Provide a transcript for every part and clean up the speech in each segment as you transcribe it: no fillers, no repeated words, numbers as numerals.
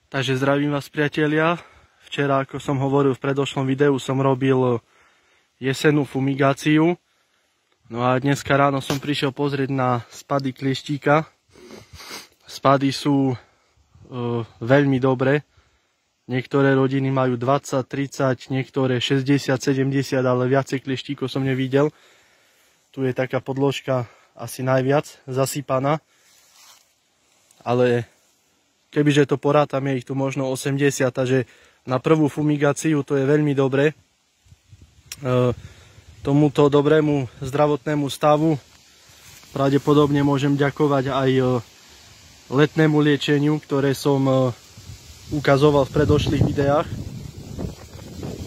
Takže zdravím vás, priatelia. Včera, ako som hovoril v predošlom videu, som robil jesennú fumigáciu. No a dneska ráno som prišiel pozrieť na spady klieštíka. Spady sú veľmi dobré. Niektoré rodiny majú 20, 30, niektoré 60, 70, ale viacej klieštíkov som nevidel. Tu je taká podložka asi najviac zasypaná. Ale kebyže to porátam, je ich tu možno 80, takže na prvú fumigáciu to je veľmi dobre. Tomuto dobrému zdravotnému stavu pravdepodobne môžem ďakovať aj letnému liečeniu, ktoré som ukazoval v predošlých videách.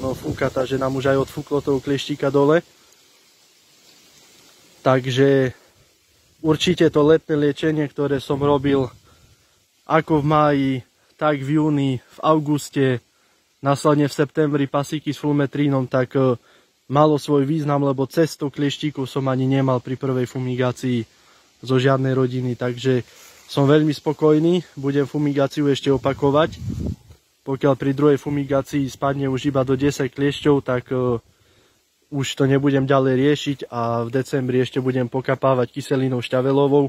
No fúka, takže nám už aj odfúklo toho klieštíka dole. Takže určite to letné liečenie, ktoré som robil ako v máji, tak v júni, v auguste, následne v septembri pasíky s fulmetrínom, tak malo svoj význam, lebo cestou klieštíkov som ani nemal pri prvej fumigácii zo žiadnej rodiny, takže som veľmi spokojný, budem fumigáciu ešte opakovať. Pokiaľ pri druhej fumigácii spadne už iba do 10 kliešťov, tak už to nebudem ďalej riešiť a v decembri ešte budem pokapávať kyselinou šťavelovou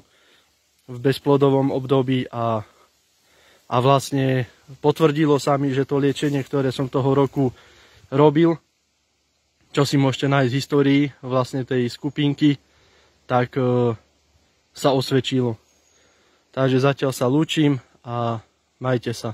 v bezplodovom období a vlastne potvrdilo sa mi, že to liečenie, ktoré som toho roku robil, čo si môžete nájsť v histórii vlastne tej skupinky, tak sa osvedčilo. Takže zatiaľ sa lúčim a majte sa.